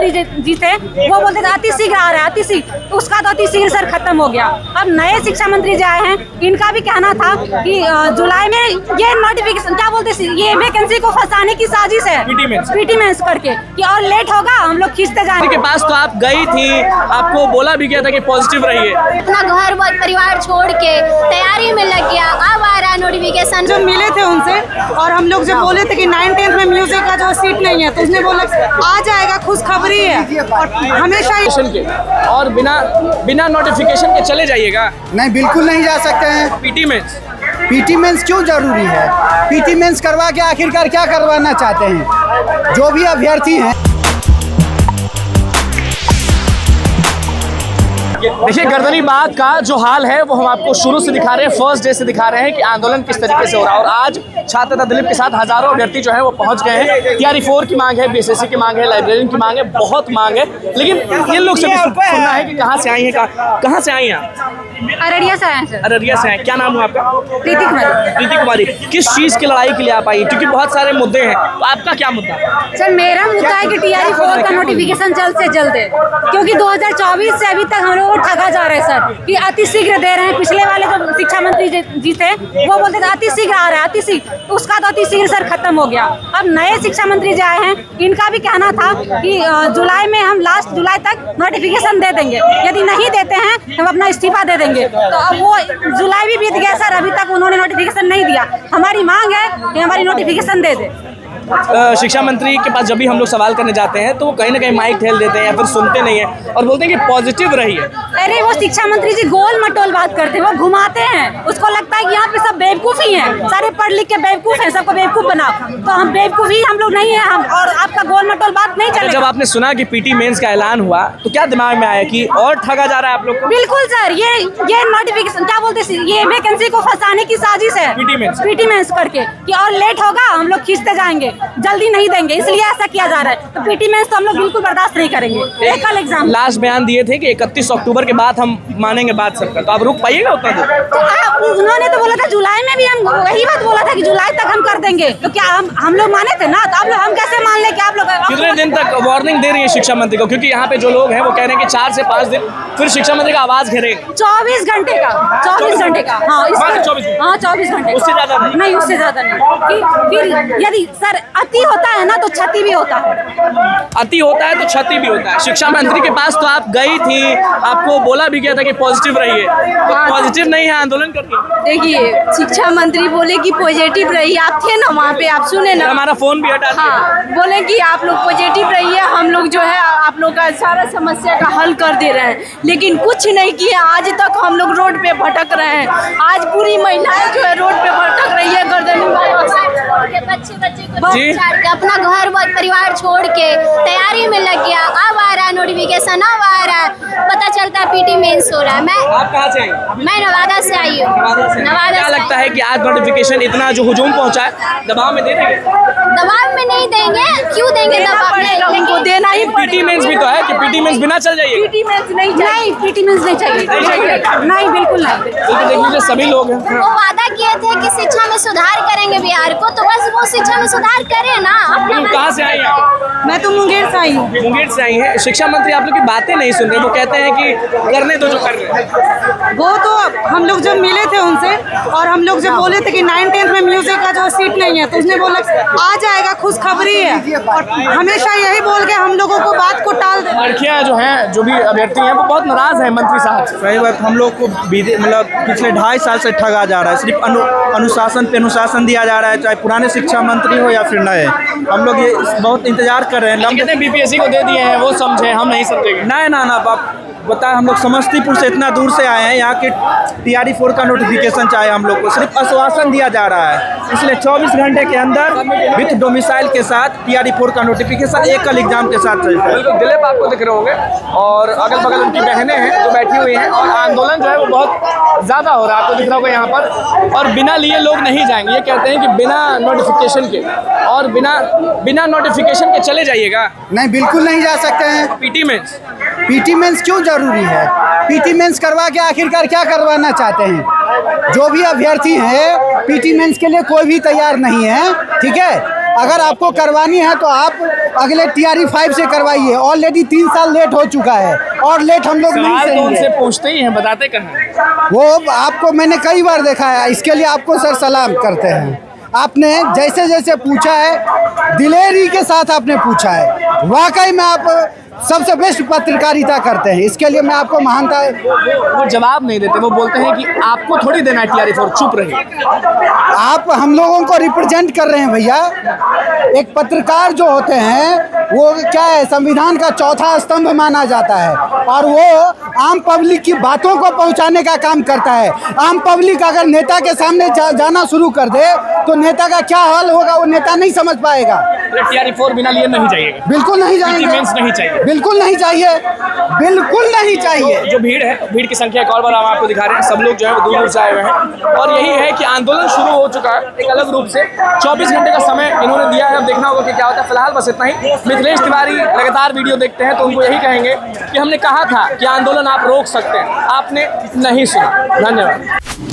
मंत्री जी थे, वो बोलते थे अति शीघ्र आ रहा है, अति शीघ्र, तो उसका तो अति शीघ्र सर खत्म हो गया। अब नए शिक्षा मंत्री जो आए हैं, इनका भी कहना था कि जुलाई में ये नोटिफिकेशन क्या बोलते, ये वैकेंसी को फंसाने की साजिश है, पीटी मेंस करके, कि और लेट होगा हम लोग खींचते जाएंगे। के पास तो आप गई थी, आपको बोला भी गया था कि पॉजिटिव रहिए। अपना घर परिवार छोड़ के तैयारी में लग गया, अब आ रहा है नोटिफिकेशन। जो मिले थे उनसे और हम लोग जब बोले थे कि 9-10 में म्यूजिक का जो सीट नहीं है, तो उसने बोला आ जाएगा, खुशखबरी है। और हमेशा के और बिना नोटिफिकेशन के चले जाइएगा? नहीं, बिल्कुल नहीं जा सकते हैं। पीटी मेंस क्यों जरूरी है? पीटी मेंस करवा के आखिरकार क्या करवाना चाहते हैं जो भी अभ्यर्थी हैं? देखिए, गर्दनीबाग का जो हाल है वो हम आपको शुरू से दिखा रहे हैं, फर्स्ट डे से दिखा रहे हैं कि आंदोलन किस तरीके से हो रहा है। और आज छात्र दिलीप के साथ हजारों अभ्यर्थी जो है वो पहुंच गए हैं। TRE 4 की मांग है, BSSC की मांग है, लाइब्रेरियन की मांग है, बहुत मांग है। लेकिन इन लोग से भी सुनना है कि कहाँ से आई है, कहाँ से आई हैं? अररिया से आए सर। अररिया से हैं। क्या नाम है आपका? प्रीति कुमारी। किस चीज़ की लड़ाई के लिए आप आई? क्योंकि बहुत सारे मुद्दे हैं, तो आपका क्या मुद्दा? सर मेरा मुद्दा है कि TRE 4 का नोटिफिकेशन जल्द से जल्द है, क्योंकि 2024 से अभी तक हम लोग को ठगा जा रहा है सर, कि अति शीघ्र दे रहे हैं। पिछले वाले जो शिक्षा मंत्री जी थे, वो बोलते थे अति शीघ्र आ रहा है, अति शीघ्र, तो उसका तो अति शीघ्र सर खत्म हो गया। अब नए शिक्षा मंत्री जो आए हैं, इनका भी कहना था कि जुलाई में हम लास्ट जुलाई तक नोटिफिकेशन दे देंगे, यदि नहीं देते हैं तो हम अपना इस्तीफा दे देंगे। तो अब वो जुलाई भी बीत गया सर, अभी तक उन्होंने नोटिफिकेशन नहीं दिया। हमारी मांग है कि हमारी नोटिफिकेशन दे दे। शिक्षा मंत्री के पास जब भी हम लोग सवाल करने जाते हैं तो वो कहीं ना कहीं माइक ठेल देते हैं या फिर सुनते नहीं है और बोलते हैं कि पॉजिटिव रहिए। अरे वो शिक्षा मंत्री जी गोल मटोल बात करते हैं, वो घुमाते हैं। उसको लगता है कि यहाँ पे सब बेवकूफ़ ही हैं, सारे पढ़ लिख के बेवकूफ़ हैं, सबको बेवकूफ़ बनाओ। तो हम बेवकूफ़ ही हम लोग नहीं हैं, हम और आपका गोल मटोल बात नहीं चलेगा। जब आपने सुना कि पीटी मेंस का ऐलान हुआ तो क्या दिमाग में आया कि और ठगा जा रहा है आप लोग को? बिल्कुल सर, ये नोटिफिकेशन क्या बोलते हैं, ये वैकेंसी को फंसाने की साजिश है, पीटी मेंस करके, कि और लेट होगा हम लोग खींचते जाएंगे, जल्दी नहीं देंगे, इसलिए ऐसा किया जा रहा है। तो पीटी मेंस तो हम लोग बिल्कुल बर्दाश्त नहीं करेंगे। एक कल एग्जाम लास्ट बयान दिए थे कि 31 अक्टूबर के बाद हम मानेंगे बात सबका, तो आप रुक पाइएगा उतना देर? तो उन्होंने तो बोला था जुलाई में भी, हम वही बात बोला था कि जुलाई तक हम कर देंगे। तो क्या हम लोग माने थे ना? तो आप लोग हम कैसे मान ले कि आप लोग कितने दिन तक वार्निंग दे रही है शिक्षा मंत्री को? क्योंकि यहाँ पे जो लोग हैं वो कह रहे हैं कि 4 से 5 दिन फिर शिक्षा मंत्री का आवाज घेरेगा। 24 घंटे का हाँ, 24 घंटे, उससे ज्यादा नहीं, उससे ज्यादा नहीं। फिर यदि सर अति होता है ना तो क्षति भी होता है, अति होता है तो क्षति भी होता है। शिक्षा मंत्री के पास तो आप गई थी, आपको बोला भी गया था कि पॉजिटिव रहिए, तो पॉजिटिव नहीं है, आंदोलन करिए। देखिए, शिक्षा मंत्री बोले कि पॉजिटिव रहिए, आप थे ना वहाँ पे, आप सुने ना, हमारा फोन भी हटा दिया। हाँ, बोले कि आप लोग पॉजिटिव रहिए, हम लोग जो है आप लोग का सारा समस्या का हल कर दे रहे हैं। लेकिन कुछ नहीं किया, आज तक हम लोग रोड पे भटक रहे हैं। आज पूरी महिलाएं जो है रोड पे भटक रही है, बच्चे को अपना घर परिवार छोड़ के तैयारी में लग गया, अब आ रहा है नोटिफिकेशन, अब आ रहा है, पता चलता है पीटी मेंस हो रहा है। आप कहाँ से आई? मैं नवादा से आई हूँ। क्या लगता है कि आज नोटिफिकेशन इतना जो हुजूम पहुंचा है, दबाव में दे देंगे? दबाव में नहीं देंगे, क्यों देंगे दबाव में? उनको देना ही पीटी मेंस भी तो है कि पीटी मेंस बिना चल जाइए। पीटी मेंस नहीं, पीटी मेंस नहीं चाहिए, नहीं, बिल्कुल नहीं। तो देख लीजिए, सभी लोग हैं। वो वादा किए थे कि शिक्षा में सुधार करेंगे बिहार को, तो बस वो शिक्षा में सुधार करे ना। कहाँ से आई हैं? मैं तो मुंगेर से आई हूँ। मुंगेर से आई हैं। शिक्षा मंत्री आप लोग की बातें नहीं सुन रहे, वो कहते हैं कि करने दो जो कर रहे हैं। वो तो हम लोग जब मिले थे उनसे और हम लोग जब बोले थे कि 9-10 में म्यूजिक का जो सीट नहीं है, तो उसने बोला आ जाएगा, खुशखबरी है। और हमेशा यही बोल के हम लोगों को बात को टाल दे। लड़कियां जो हैं, जो भी अभ्यर्थी हैं, वो बहुत नाराज हैं मंत्री साहब। सही बात, हम लोग को मतलब पिछले 2.5 साल से ठगा जा रहा है। सिर्फ अनुशासन पे अनुशासन दिया जा रहा है, चाहे पुराने शिक्षा मंत्री हो या फिर नए। हम लोग ये बहुत इंतजार कर रहे हैं। कहते हैं BPSC को दे दिए हैं, वो समझे, हम नहीं समझेंगे। ना बाप बताए, हम लोग समस्तीपुर से इतना दूर से आए हैं, यहाँ के TRE 4 का नोटिफिकेशन चाहे हम लोग को सिर्फ आश्वासन दिया जा रहा है। इसलिए 24 घंटे के अंदर विथ डोमिसाइल के साथ TRE 4 का नोटिफिकेशन एक कल एग्जाम के साथ चलता है। बिल्कुल, दिलीप आपको दिख रहे होंगे और अगल बगल उनकी बहनें हैं जो बैठी हुई हैं, और आंदोलन जो है वो बहुत ज़्यादा हो रहा है, आपको दिख रहा होगा यहाँ पर। और बिना लिए लोग नहीं जाएंगे, ये कहते हैं कि बिना नोटिफिकेशन के और बिना नोटिफिकेशन के चले जाइएगा? नहीं, बिल्कुल नहीं जा सकते हैं। पीटी मेंस क्यों जरूरी है? पीटी मेंस करवा के आखिरकार क्या करवाना चाहते हैं? जो भी अभ्यर्थी हैं, पीटी मेंस के लिए कोई भी तैयार नहीं है, ठीक है? अगर आपको करवानी है तो आप अगले TRE 5 से करवाइए। ऑलरेडी 3 साल लेट हो चुका है और लेट हम लोग नहीं सवाल तो सहेंगे। उनसे पूछते ही हैं, बताते कहाँ। वो आपको मैंने कई बार देखा है, इसके लिए आपको सर सलाम करते हैं। आपने जैसे जैसे पूछा है दिलेरी के साथ आपने पूछा है, वाकई में आप सबसे बेस्ट पत्रकारिता करते हैं, इसके लिए मैं आपको महानता। वो जवाब नहीं देते, वो बोलते हैं कि आपको थोड़ी देना है TRE 4, चुप रहिए। आप हम लोगों को रिप्रेजेंट कर रहे हैं भैया। एक पत्रकार जो होते हैं वो क्या है, संविधान का चौथा स्तंभ माना जाता है और वो आम पब्लिक की बातों को पहुंचाने का काम करता है। आम पब्लिक अगर नेता के सामने जाना शुरू कर दे तो नेता का क्या हाल होगा वो नेता नहीं समझ पाएगा। TRE 4 बिना लिए नहीं जाइएगा? बिल्कुल नहीं PT जाएंगे, मेंस नहीं चाहिए? बिल्कुल नहीं चाहिए, बिल्कुल नहीं चाहिए। जो भीड़ है, भीड़ की संख्या एक और बार हम आपको दिखा रहे हैं। सब लोग जो है वो दूर दूर से आए हुए हैं और यही है कि आंदोलन शुरू हो चुका है एक अलग रूप से। 24 घंटे का समय इन्होंने दिया है, अब देखना होगा कि क्या होता है। फिलहाल बस इतना ही। मिथिलेश तिवारी लगातार वीडियो देखते हैं तो उनको यही कहेंगे कि हमने कहा था कि आंदोलन आप रोक सकते हैं, आपने नहीं सुना। धन्यवाद।